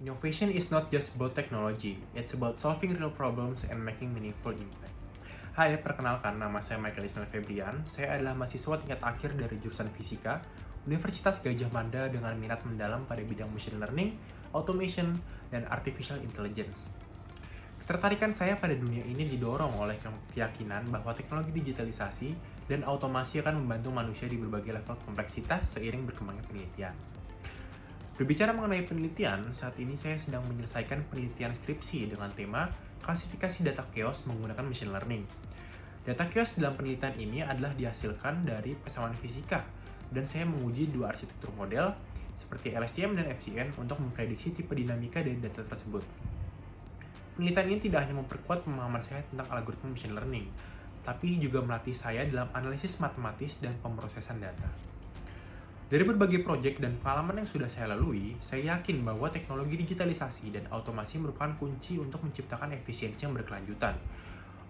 Innovation is not just about technology, it's about solving real problems and making meaningful impact. Hai, perkenalkan, nama saya Michael Ismail Febrian. Saya adalah mahasiswa tingkat akhir dari jurusan Fisika, Universitas Gadjah Mada dengan minat mendalam pada bidang machine learning, automation, dan artificial intelligence. Ketertarikan saya pada dunia ini didorong oleh keyakinan bahwa teknologi digitalisasi dan otomasi akan membantu manusia di berbagai level kompleksitas seiring berkembangnya penelitian. Berbicara mengenai penelitian, saat ini saya sedang menyelesaikan penelitian skripsi dengan tema klasifikasi data chaos menggunakan machine learning. Data chaos dalam penelitian ini adalah dihasilkan dari persamaan fisika, dan saya menguji dua arsitektur model seperti LSTM dan FCN untuk memprediksi tipe dinamika dari data tersebut. Penelitian ini tidak hanya memperkuat pemahaman saya tentang algoritma machine learning, tapi juga melatih saya dalam analisis matematis dan pemrosesan data. Dari berbagai proyek dan pengalaman yang sudah saya lalui, saya yakin bahwa teknologi digitalisasi dan otomasi merupakan kunci untuk menciptakan efisiensi yang berkelanjutan.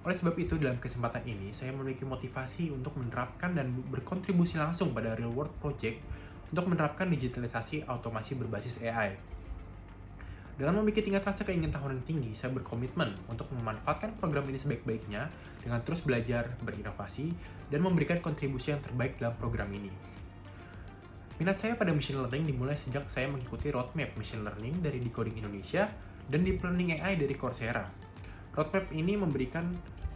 Oleh sebab itu, dalam kesempatan ini, saya memiliki motivasi untuk menerapkan dan berkontribusi langsung pada real world project untuk menerapkan digitalisasi otomasi berbasis AI. Dengan memiliki tingkat rasa keingintahuan yang tinggi, saya berkomitmen untuk memanfaatkan program ini sebaik-baiknya dengan terus belajar, berinovasi, dan memberikan kontribusi yang terbaik dalam program ini. Minat saya pada machine learning dimulai sejak saya mengikuti roadmap machine learning dari Decoding Indonesia dan Deep Learning AI dari Coursera. Roadmap ini memberikan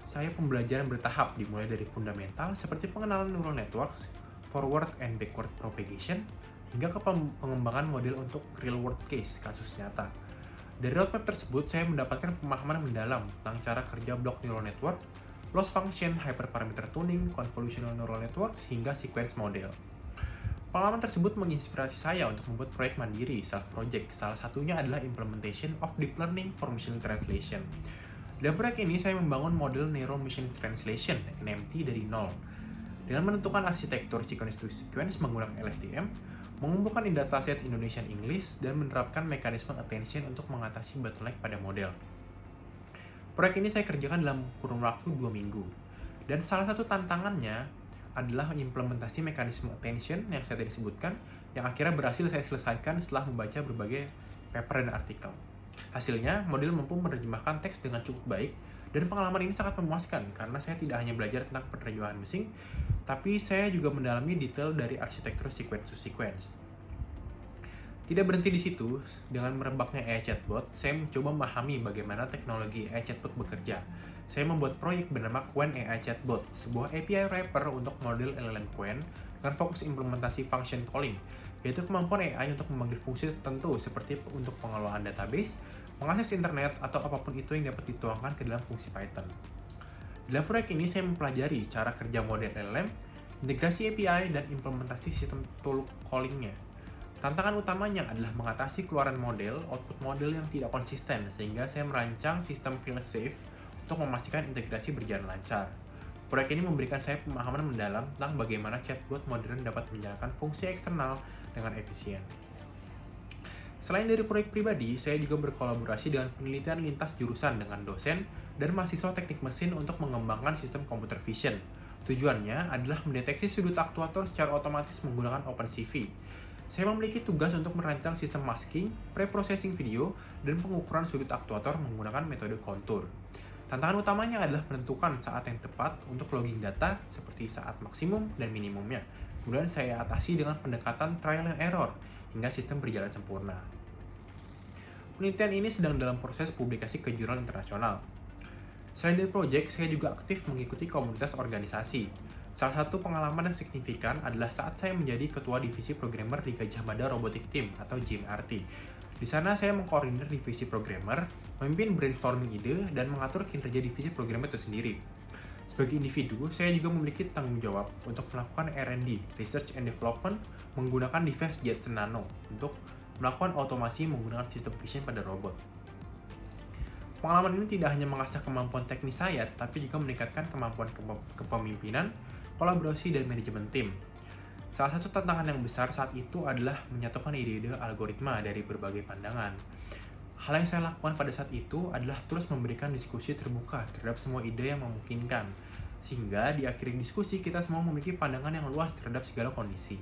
saya pembelajaran bertahap dimulai dari fundamental seperti pengenalan neural networks, forward and backward propagation, hingga ke pengembangan model untuk real world case, kasus nyata. Dari roadmap tersebut, saya mendapatkan pemahaman mendalam tentang cara kerja blok neural network, loss function, hyperparameter tuning, convolutional neural networks, hingga sequence model. Pengalaman tersebut menginspirasi saya untuk membuat proyek mandiri, self-project. Salah satunya adalah implementation of deep learning for machine translation. Dalam proyek ini, saya membangun model Neural Machine Translation, NMT, dari nol. Dengan menentukan arsitektur sequence to sequence menggunakan LSTM, mengumpulkan dataset Indonesian English, dan menerapkan mekanisme attention untuk mengatasi bottleneck pada model. Proyek ini saya kerjakan dalam kurun waktu 2 minggu. Dan salah satu tantangannya adalah implementasi mekanisme attention yang saya tadi sebutkan, yang akhirnya berhasil saya selesaikan setelah membaca berbagai paper dan artikel. Hasilnya, model mampu menerjemahkan teks dengan cukup baik, dan pengalaman ini sangat memuaskan karena saya tidak hanya belajar tentang penerjemahan mesin, tapi saya juga mendalami detail dari arsitektur sequence to sequence. Tidak berhenti di situ, dengan merebaknya AI chatbot, saya mencoba memahami bagaimana teknologi AI chatbot bekerja. Saya membuat proyek bernama Qwen AI Chatbot, sebuah API wrapper untuk model LLM Qwen dengan fokus implementasi function calling, yaitu kemampuan AI untuk memanggil fungsi tertentu seperti untuk pengelolaan database, mengakses internet, atau apapun itu yang dapat dituangkan ke dalam fungsi Python. Dalam proyek ini, saya mempelajari cara kerja model LLM, integrasi API, dan implementasi sistem tool calling-nya. Tantangan utamanya adalah mengatasi keluaran model, output model yang tidak konsisten, sehingga saya merancang sistem fail-safe untuk memastikan integrasi berjalan lancar. Proyek ini memberikan saya pemahaman mendalam tentang bagaimana chatbot modern dapat menjalankan fungsi eksternal dengan efisien. Selain dari proyek pribadi, saya juga berkolaborasi dengan penelitian lintas jurusan dengan dosen dan mahasiswa teknik mesin untuk mengembangkan sistem computer vision. Tujuannya adalah mendeteksi sudut aktuator secara otomatis menggunakan OpenCV. Saya memiliki tugas untuk merancang sistem masking, pre-processing video, dan pengukuran sudut aktuator menggunakan metode kontur. Tantangan utamanya adalah menentukan saat yang tepat untuk logging data seperti saat maksimum dan minimumnya. Kemudian saya atasi dengan pendekatan trial and error hingga sistem berjalan sempurna. Penelitian ini sedang dalam proses publikasi ke jurnal internasional. Selain dari proyek, saya juga aktif mengikuti komunitas organisasi. Salah satu pengalaman yang signifikan adalah saat saya menjadi ketua divisi programmer di Gadjah Mada Robotic Team atau GMRT. Di sana saya mengkoordinir divisi programmer, memimpin brainstorming ide, dan mengatur kinerja divisi programmer itu sendiri. Sebagai individu, saya juga memiliki tanggung jawab untuk melakukan R&D, Research and Development, menggunakan device Jetson Nano untuk melakukan otomasi menggunakan sistem vision pada robot. Pengalaman ini tidak hanya mengasah kemampuan teknis saya, tapi juga meningkatkan kemampuan kepemimpinan, kolaborasi, dan manajemen tim. Salah satu tantangan yang besar saat itu adalah menyatukan ide-ide algoritma dari berbagai pandangan. Hal yang saya lakukan pada saat itu adalah terus memberikan diskusi terbuka terhadap semua ide yang memungkinkan, sehingga di akhir diskusi kita semua memiliki pandangan yang luas terhadap segala kondisi.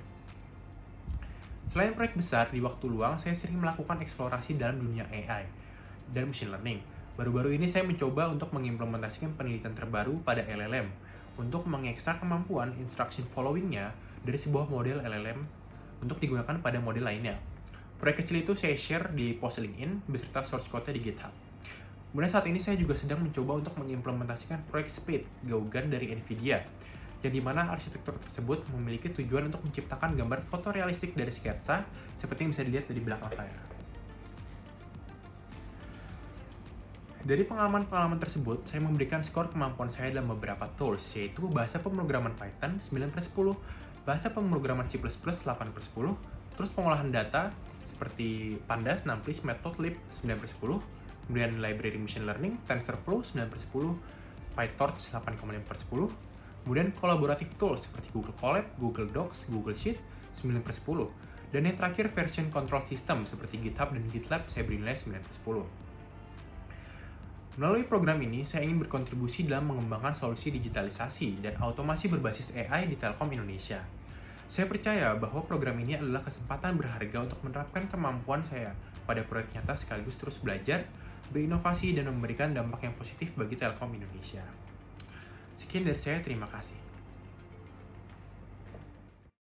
Selain proyek besar, di waktu luang saya sering melakukan eksplorasi dalam dunia AI dan machine learning. Baru-baru ini saya mencoba untuk mengimplementasikan penelitian terbaru pada LLM untuk mengekstrak kemampuan instruction following-nya dari sebuah model LLM untuk digunakan pada model lainnya. Proyek kecil itu saya share di post LinkedIn beserta source code-nya di GitHub. Kemudian saat ini saya juga sedang mencoba untuk mengimplementasikan proyek Speed Gauguin dari NVIDIA, yang dimana arsitektur tersebut memiliki tujuan untuk menciptakan gambar fotorealistik dari sketsa seperti yang bisa dilihat dari belakang saya. Dari pengalaman-pengalaman tersebut, saya memberikan skor kemampuan saya dalam beberapa tools, yaitu bahasa pemrograman Python 9/10, bahasa pemrograman C++ 8/10, terus pengolahan data seperti Pandas, NumPy, Matplotlib 9/10, kemudian library machine learning, TensorFlow 9/10, PyTorch 8,5/10, kemudian collaborative tools seperti Google Colab, Google Docs, Google Sheet 9/10, dan yang terakhir version control system seperti GitHub dan GitLab saya beri nilai 9/10. Melalui program ini, saya ingin berkontribusi dalam mengembangkan solusi digitalisasi dan otomasi berbasis AI di Telkom Indonesia. Saya percaya bahwa program ini adalah kesempatan berharga untuk menerapkan kemampuan saya pada proyek nyata sekaligus terus belajar, berinovasi, dan memberikan dampak yang positif bagi Telkom Indonesia. Sekian dari saya, terima kasih.